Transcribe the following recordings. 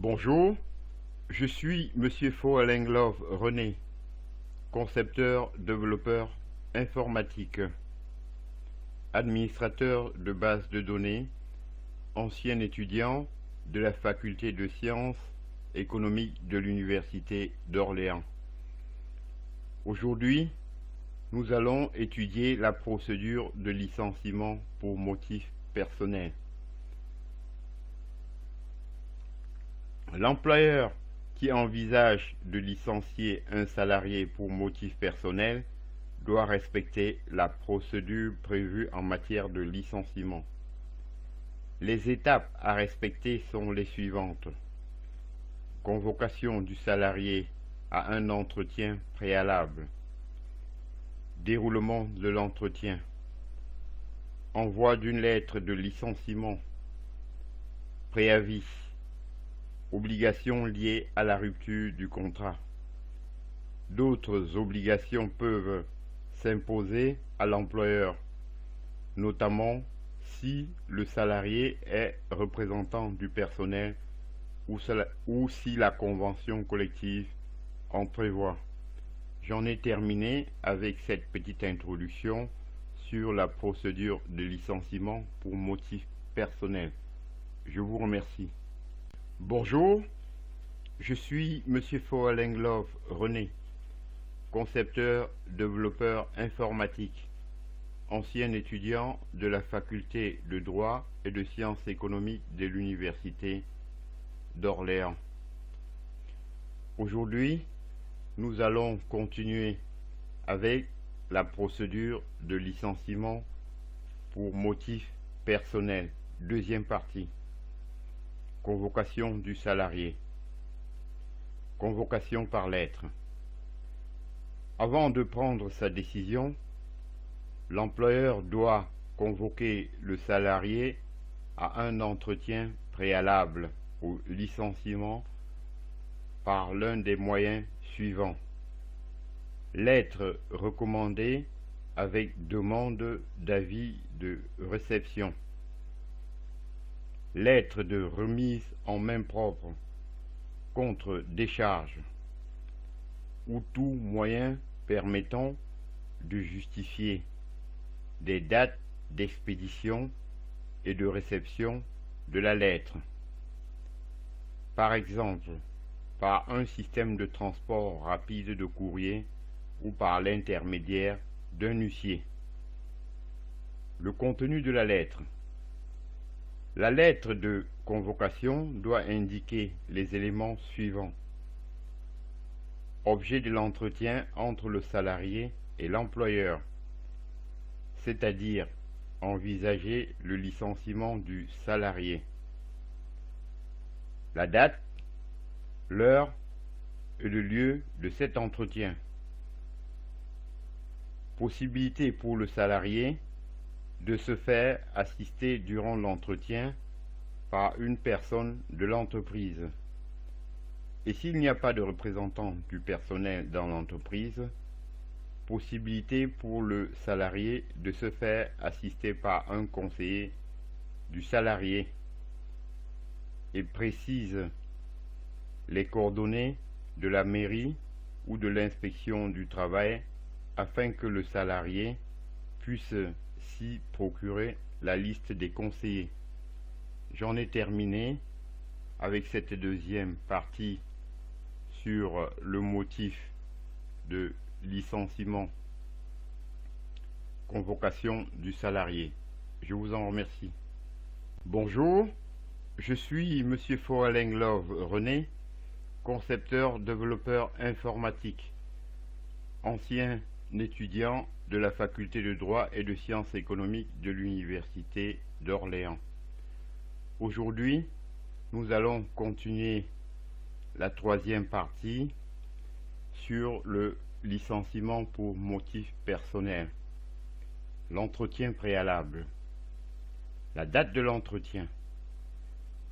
Bonjour, je suis Monsieur Foalenglove René, concepteur, développeur informatique, administrateur de base de données, ancien étudiant de la faculté de sciences économiques de l'Université d'Orléans. Aujourd'hui, nous allons étudier la procédure de licenciement pour motif personnel. L'employeur qui envisage de licencier un salarié pour motif personnel doit respecter la procédure prévue en matière de licenciement. Les étapes à respecter sont les suivantes. Convocation du salarié à un entretien préalable. Déroulement de l'entretien. Envoi d'une lettre de licenciement. Préavis. Obligations liées à la rupture du contrat. D'autres obligations peuvent s'imposer à l'employeur, notamment si le salarié est représentant du personnel ou si la convention collective en prévoit. J'en ai terminé avec cette petite introduction sur la procédure de licenciement pour motif personnel. Je vous remercie. Bonjour, je suis Monsieur Foalenglove René, concepteur, développeur informatique, ancien étudiant de la faculté de droit et de sciences économiques de l'Université d'Orléans. Aujourd'hui, nous allons continuer avec la procédure de licenciement pour motif personnel, deuxième partie. Convocation du salarié. Convocation par lettre. Avant de prendre sa décision, l'employeur doit convoquer le salarié à un entretien préalable au licenciement par l'un des moyens suivants. Lettre recommandée avec demande d'avis de réception. Lettre de remise en main propre contre décharge ou tout moyen permettant de justifier des dates d'expédition et de réception de la lettre. Par exemple, par un système de transport rapide de courrier ou par l'intermédiaire d'un huissier. Le contenu de la lettre. La lettre de convocation doit indiquer les éléments suivants. Objet de l'entretien entre le salarié et l'employeur, c'est-à-dire envisager le licenciement du salarié. La date, l'heure et le lieu de cet entretien. Possibilité pour le salarié de se faire assister durant l'entretien par une personne de l'entreprise. Et s'il n'y a pas de représentant du personnel dans l'entreprise, possibilité pour le salarié de se faire assister par un conseiller du salarié et précise les coordonnées de la mairie ou de l'inspection du travail afin que le salarié puisse s'y procurer la liste des conseillers. J'en ai terminé avec cette deuxième partie sur le motif de licenciement, convocation du salarié. Je vous en remercie. Bonjour, je suis Monsieur Foalenglove René, concepteur, développeur informatique, ancien étudiant de la faculté de droit et de sciences économiques de l'Université d'Orléans. Aujourd'hui, nous allons continuer la troisième partie sur le licenciement pour motif personnel. L'entretien préalable. La date de l'entretien.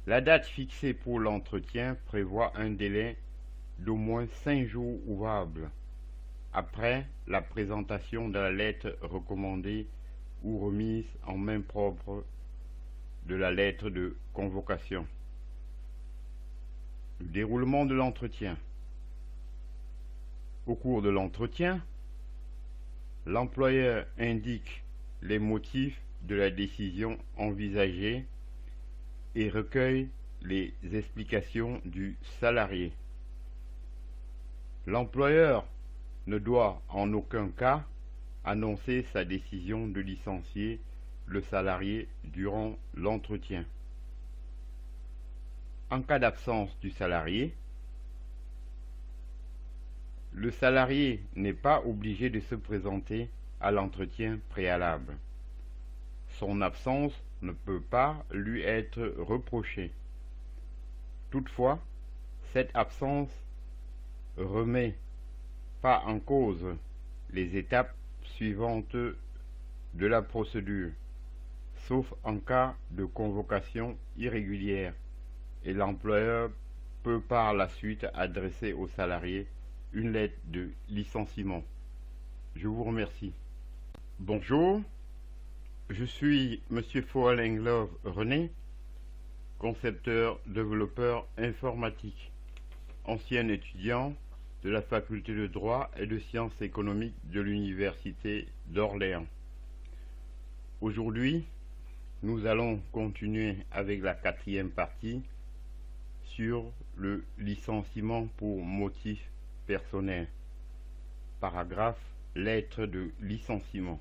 La date fixée pour l'entretien prévoit un délai d'au moins 5 jours ouvrables après la présentation de la lettre recommandée ou remise en main propre de la lettre de convocation. déroulement de l'entretien. Au cours de l'entretien, l'employeur indique les motifs de la décision envisagée et recueille les explications du salarié. L'employeur ne doit en aucun cas annoncer sa décision de licencier le salarié durant l'entretien. En cas d'absence du salarié, le salarié n'est pas obligé de se présenter à l'entretien préalable. Son absence ne peut pas lui être reprochée. Toutefois, cette absence remet pas en cause les étapes suivantes de la procédure, sauf en cas de convocation irrégulière, et l'employeur peut par la suite adresser au salarié une lettre de licenciement. Je vous remercie. Bonjour, je suis Monsieur Foaleng-Love René, concepteur développeur informatique, ancien étudiant de la faculté de droit et de sciences économiques de l'université d'Orléans. Aujourd'hui, nous allons continuer avec la 4e partie sur le licenciement pour motif personnel. Paragraphe, lettre de licenciement.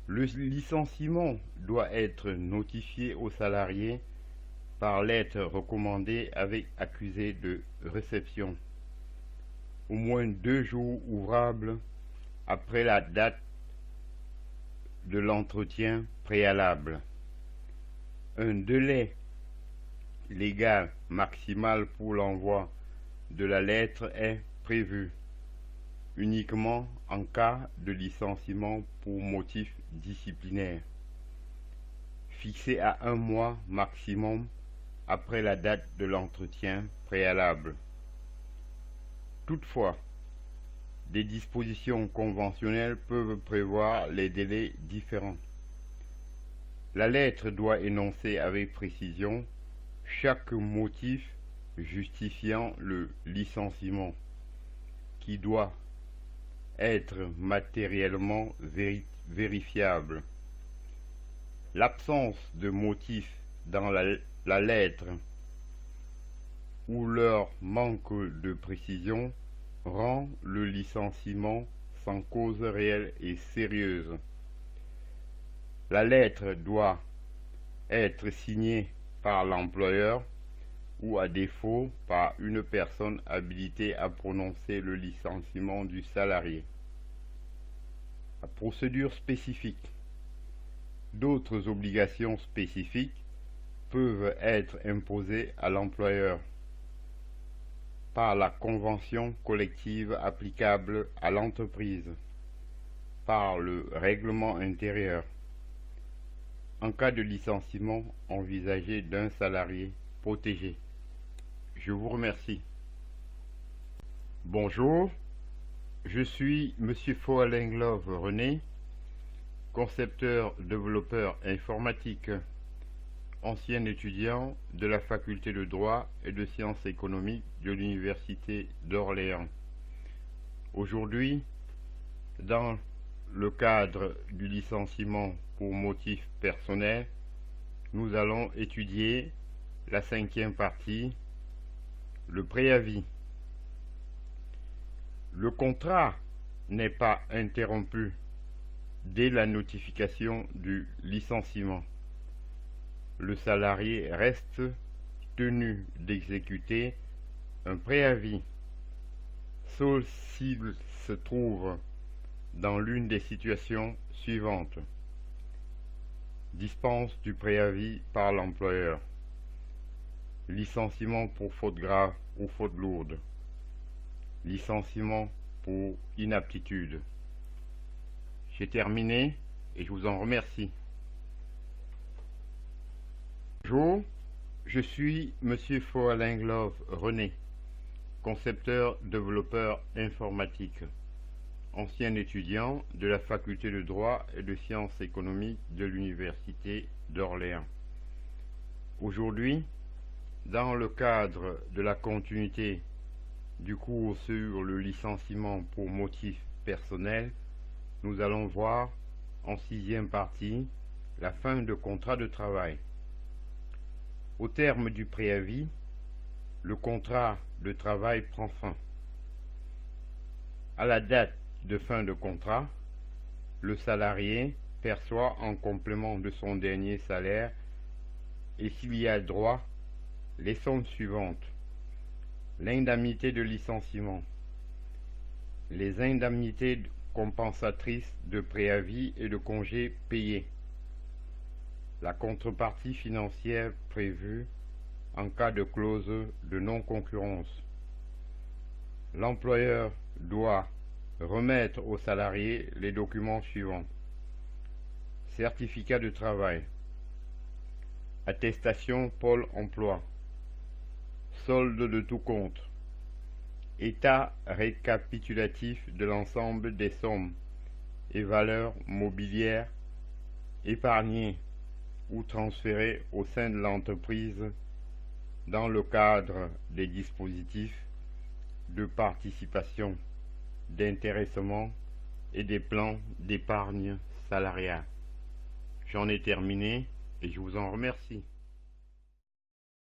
Le licenciement doit être notifié au salarié par lettre recommandée avec accusé de réception, au moins 2 jours ouvrables après la date de l'entretien préalable. Un délai légal maximal pour l'envoi de la lettre est prévu uniquement en cas de licenciement pour motif disciplinaire, fixé à 1 mois maximum après la date de l'entretien préalable. Toutefois, des dispositions conventionnelles peuvent prévoir les délais différents. La lettre doit énoncer avec précision chaque motif justifiant le licenciement, qui doit être matériellement vérifiable. L'absence de motif dans la lettre ou leur manque de précision rend le licenciement sans cause réelle et sérieuse. La lettre doit être signée par l'employeur ou à défaut par une personne habilitée à prononcer le licenciement du salarié. La procédure spécifique. D'autres obligations spécifiques peuvent être imposées à l'employeur par la convention collective applicable à l'entreprise, par le règlement intérieur, en cas de licenciement envisagé d'un salarié protégé. Je vous remercie. Bonjour, je suis Monsieur Foaleng-Love René, concepteur développeur informatique, ancien étudiant de la faculté de droit et de sciences économiques de l'université d'Orléans. Aujourd'hui, dans le cadre du licenciement pour motif personnel, nous allons étudier la 5e partie, le préavis. Le contrat n'est pas interrompu dès la notification du licenciement. Le salarié reste tenu d'exécuter un préavis, sauf s'il se trouve dans l'une des situations suivantes. Dispense du préavis par l'employeur. Licenciement pour faute grave ou faute lourde. Licenciement pour inaptitude. J'ai terminé et je vous en remercie. Bonjour, je suis Monsieur Foaleng-Love René, concepteur développeur informatique, ancien étudiant de la faculté de droit et de sciences économiques de l'université d'Orléans. Aujourd'hui, Dans le cadre de la continuité du cours sur le licenciement pour motif personnel, nous allons voir en sixième partie la fin de contrat de travail. Au terme du préavis, le contrat de travail prend fin. À la date de fin de contrat, le salarié perçoit en complément de son dernier salaire et s'il y a droit, les sommes suivantes: l'indemnité de licenciement, les indemnités compensatrices de préavis et de congés payés, la contrepartie financière prévue en cas de clause de non-concurrence. L'employeur doit remettre au salarié les documents suivants: certificat de travail, attestation Pôle emploi, solde de tout compte, état récapitulatif de l'ensemble des sommes et valeurs mobilières épargnées ou transférées au sein de l'entreprise dans le cadre des dispositifs de participation, d'intéressement et des plans d'épargne salariale. J'en ai terminé et je vous en remercie.